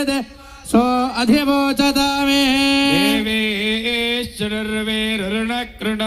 विदधते सो अधिवोचतामे देवेश्वरर्वेरुणकृण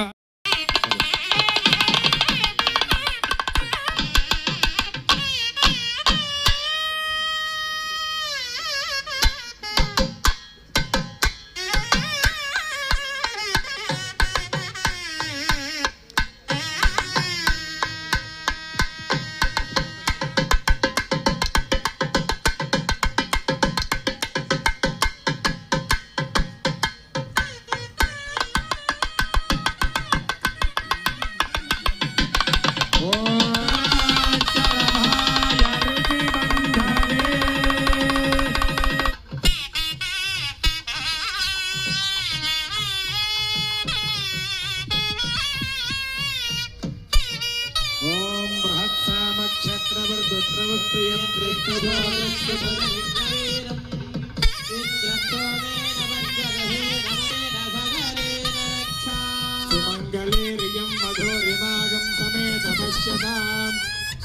सुमंगलेरियं मधुरिमागं समेत पश्यतां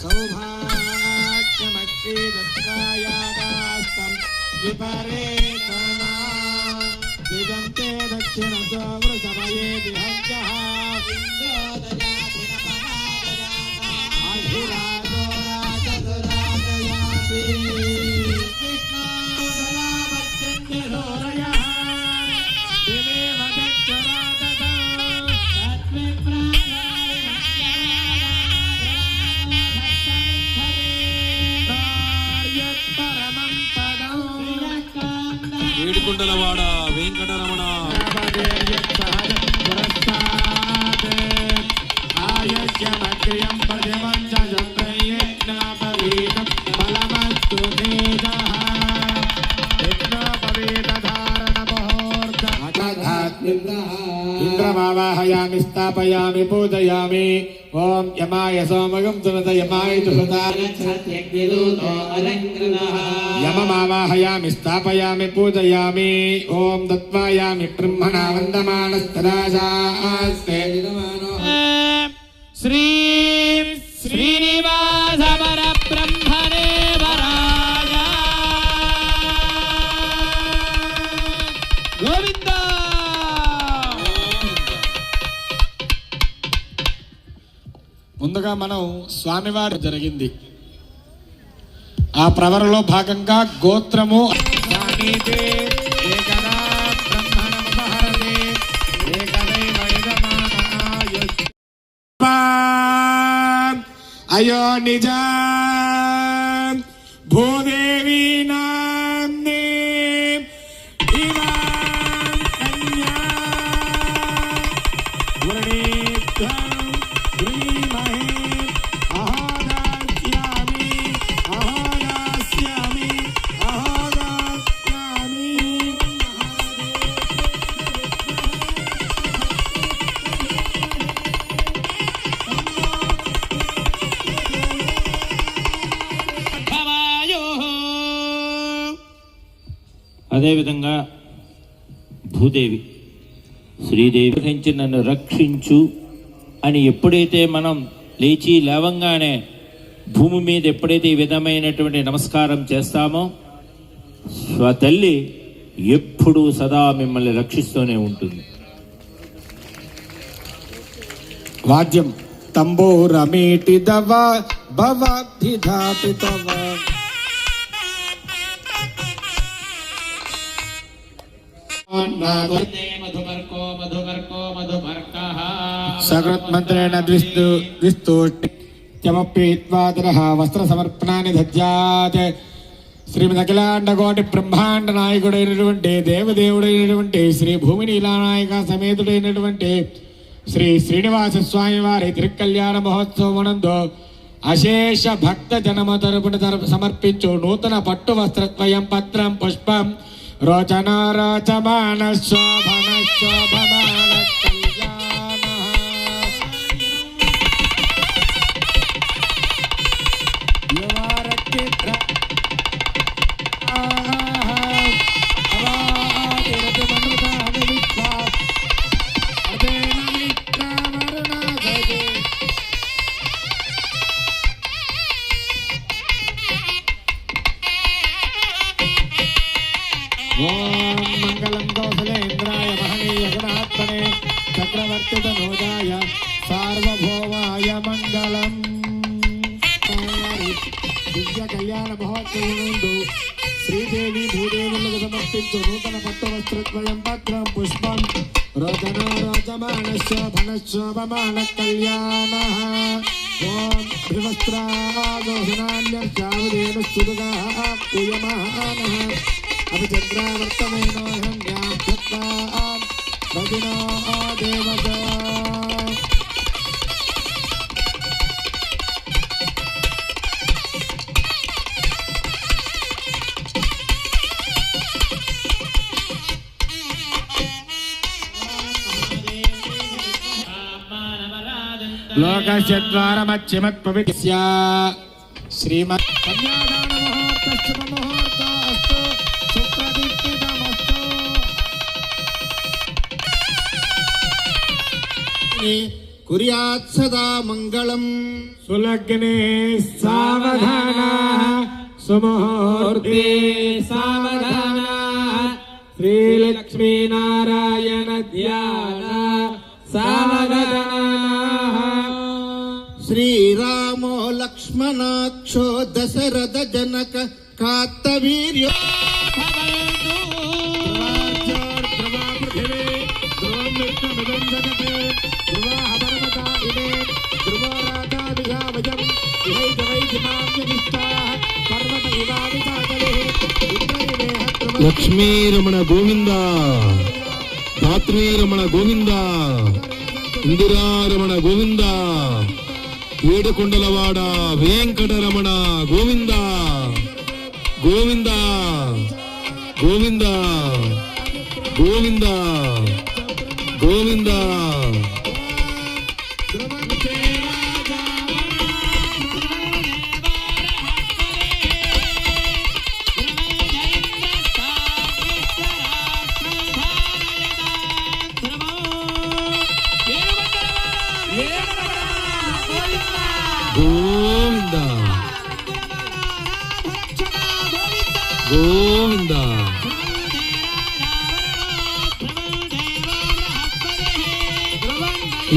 सौभाग्यमस्ति दत्तायादास्तं विपरेतमा दिगन्ते दक्षिणतो वृषभये विहङ्गः अधिराजो राजदुराजयाति कृष्णोदरावच्चन्द्रोरयः दिवेव दक्षराददा ఏడుకొండలవాడ వెంకటరమణ ఆయుష్యమగ్రియం ప్రతిమంచ యజ్ఞాపవీతం బలమస్తు తేజః యజ్ఞాపవీతధారణ ముహూర్త ఇంద్రమావాహయామి స్థాపయామి పూజయామి ఓం యమాయ సోమగం సునత యమాయ యమమావాహయామి స్థాపయామి పూజయామి ఓం దత్వాయామి బ్రహ్మణా వందమానస్తరాజాస్తే శ్రీ శ్రీనివాస పరబ్రహ్మణే వరాయ గోవింద. ముందుగా మనం స్వామివారి జరిగింది ఆ ప్రవరలో భాగంగా గోత్రము అయో నిజ భూదేవి నామ్ని అదేవిధంగా భూదేవి శ్రీదేవి నుంచి నన్ను రక్షించు అని ఎప్పుడైతే మనం లేచి లేవంగానే భూమి మీద ఎప్పుడైతే ఈ విధమైనటువంటి నమస్కారం చేస్తామో స్వతల్లి ఎప్పుడూ సదా మిమ్మల్ని రక్షిస్తూనే ఉంటుంది. వాద్యం తంబూరమేటి దవ భవాబ్ధిధాపి తవ సకృత్మంత్రేణ ద్విస్తూష్ట్యమప్రీత్వాదరః వస్త్రసమర్పణాన్ని దద్యాత్. శ్రీమద్ అఖిలాండకోటి బ్రహ్మాండ నాయకుడైనటువంటి దేవదేవుడైనటువంటి శ్రీ భూమినీలానాయక సమేతుడైనటువంటి శ్రీ శ్రీనివాస స్వామి వారి తిరుకల్యాణ మహోత్సవమునందు అశేష భక్త జనమ తరపున సమర్పించు నూతన పట్టు వస్త్రద్వయం పత్రం పుష్పం రోచన రోచమాన శోభన శోభమాన కళ్యాణ ఓం మంగళం కౌసలేంద్రాయ మహనీయ గుణాత్మనే చక్రవర్తి తనూజాయ సార్వభౌమాయ మంగళం. దివ్య కళ్యాణ మహోత్సవం శ్రీదేవి భూదేవులకు సమర్పించు నూతన పట్టు వస్త్రద్వయం పత్రం పుష్పం రోదన రోచమాన శోభన శోభమాన కళ్యాణ. ఓం అభివస్త్రాగోహనాన్యర్చావుదేన సుదుగా పూయమాన అభిచంద్రావర్తమేనో హన్యాం భక్తాం భగినో దేవతా. లోకస్య ద్వారమచ్చిమత్పవిత్య శ్రీమత్ కన్యాదాన ముహూర్తస్య ముహూర్తోస్తు సుప్రతిష్ఠితమస్తు. కుర్యాత్ సదా మంగళం. సులగ్నే సావధాన సుముహూర్తే సావధాన శ్రీలక్ష్మీనారాయణ ధ్యాన సావధాన. శ్రీరామో లక్ష్మణాక్షో దశరథ జనక కార్తవీర్య. లక్ష్మీరమణ గోవింద, ధాత్రీరమణ గోవింద, ఇందిరారమణ గోవింద, ఏడుకొండలవాడ వెంకటరమణ గోవింద గోవింద గోవింద గోవింద గోవింద. గోవింద గోవింద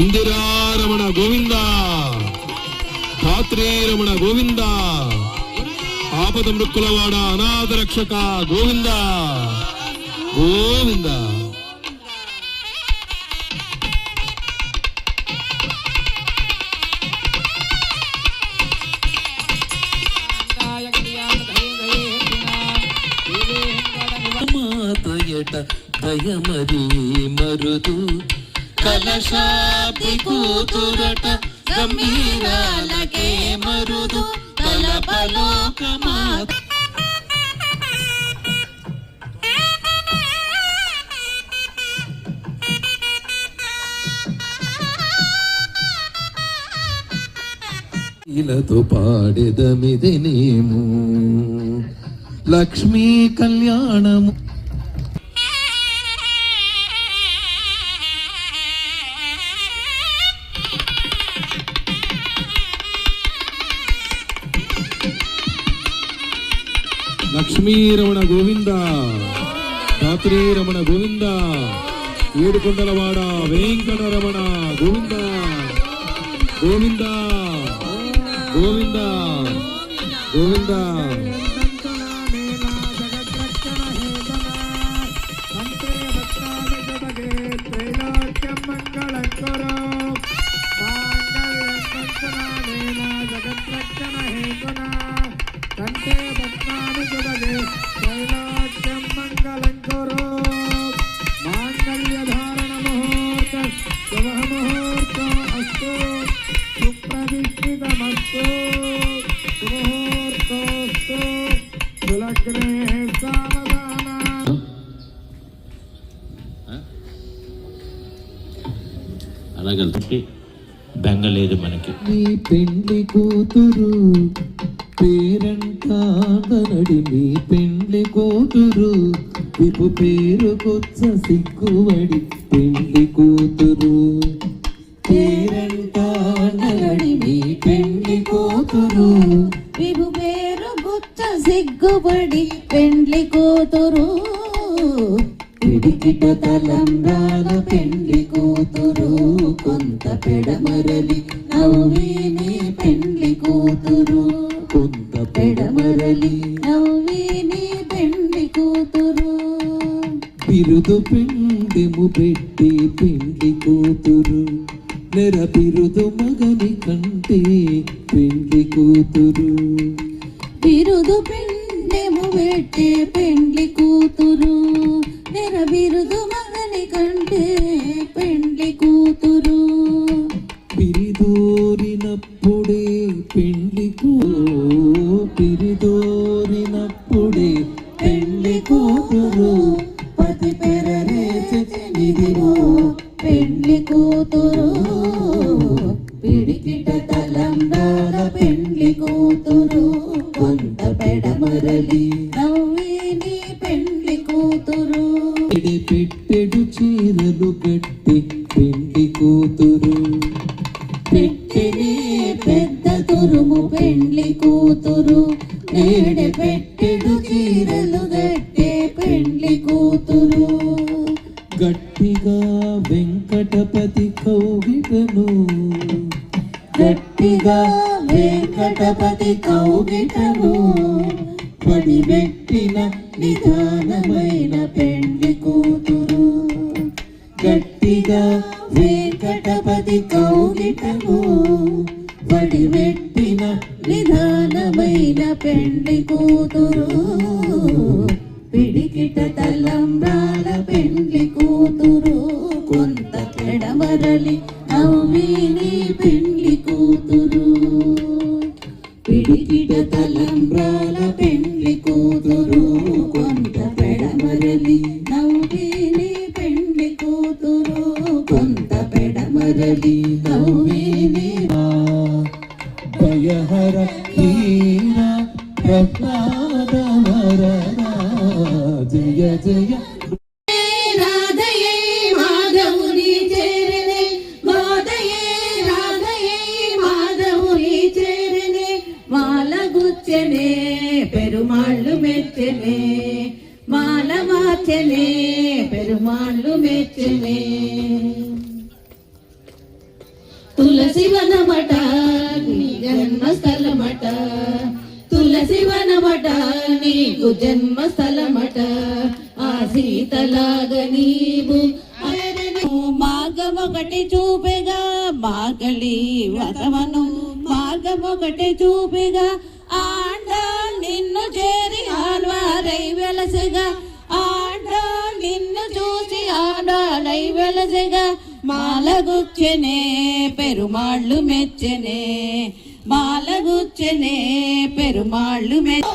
ఇందిరారమణ గోవింద, ధాత్రీరమణ గోవింద, ఆపద మృక్కులవాడ అనాథ రక్షక గోవింద గోవింద. దయమరి మరుదు కలశాబ్ది కూతురట గంభీరాలకే మరుదు తలపలోకమా. ఇలతో పాడెదమిదెనేము లక్ష్మీ కళ్యాణము. లక్ష్మీరమణ గోవింద, ధాత్రీరమణ గోవింద, ఏడుకొండలవాడ వెంకటరమణ గోవింద గోవింద గోవింద గోవింద. అలాగే బెంగలేదు మనకి. నీ పెండ్లి కూతురు పేరంటానడి, నీ పెండ్లి కూతురు విపు పేరు కొచ్చ సిగ్గువడి. పెండ్లి కూతురు పేరంటానడి, నీ పెండ్లి కూతురు విభు పేరు గుచ్చ సిగ్గుపడి. పెండ్లి కూతురు పిడికిట తలంబ్రాల పెండ్లి కూతురు కొంత పెడమరలి నవ్విని పెండ్లి కూతురు కొంత పెడమరలి నవ్విని పెండ్లి కూతురు బిరుదు పిండిము పెట్టి పెండ్లి కూతురు నెర బిరుదు మగని కంటే పెండ్లి కూతురు బిరుదు పిండిము పెట్టి పెండ్లి కూతురు నెర బిరుదు మగని కంటే పెండ్లి కూతురు పిరిదోరినప్పుడే పెండ్లి పిరిదోరినప్పుడే పెండ్లి కూతురు పతి పెరరేచనిదివో పెండ్లి కూతురు పిడికిట తలంబ్రాల పెండ్లి కూతురు కొంత పెడమరలి నవ్విని పెండ్లి కూతురు పెట్టెడు చీరలు గట్టి పెండ్లి కూతురు పెట్టెనే పెద్ద తురుము పెండ్లి కూతురు నేడే పెట్టెడు చీరలు గట్టే పెండ్లి కూతురు గట్టిగా వెంకటపతి కౌగిటను గట్టిగా వెంకటపతి కౌగిటను పడిబెట్టిన నిదానమైన పెండ్లి కూతురు గట్టిగా వెంకటపతి కౌగిటను పడిబెట్టిన నిదానమైన పెండ్లి కూతురు పిడికిట తలంబ్రాల పెండ్లి కూతురు కొంత పెడమరలి నవ్విని పెండ్లి కూతురు పిడికిట తలంబ్రాల పెండ్లి కూతురు కొంత పెడమరలి నవ్విని పెండ్లి కూతురు కొంత పెడమరలి నవ్విని భయహర హీర ప్రహ్లాద వరదా జయ జయ రాధయే మాధవుని చేరనే మాధయే రాధయే మాధవుని చేరనే మాల గుచ్చనే పెరుమాళ్ళు మెచ్చనే మాల మార్చనే పెరుమాళ్ళు మెచ్చనే తులసి వనమట నీ జన్మస్థలమట తులసి వనమట నీకు జన్మస్థలమట ఆ సీతలాగ నీవు మార్గమొకటి చూపెగా మార్గళి వ్రతమను మార్గమొకటి చూపెగా ఆండ నిన్ను చేరి ఆన్వారై వెలసగా ఆండ నిన్ను చూసి ఆడాలై వెలసగా మాలగుచ్చనే పెరుమాళ్ళు మెచ్చనే మాలగుచ్చనే పెరుమాళ్ళు మెచ్చ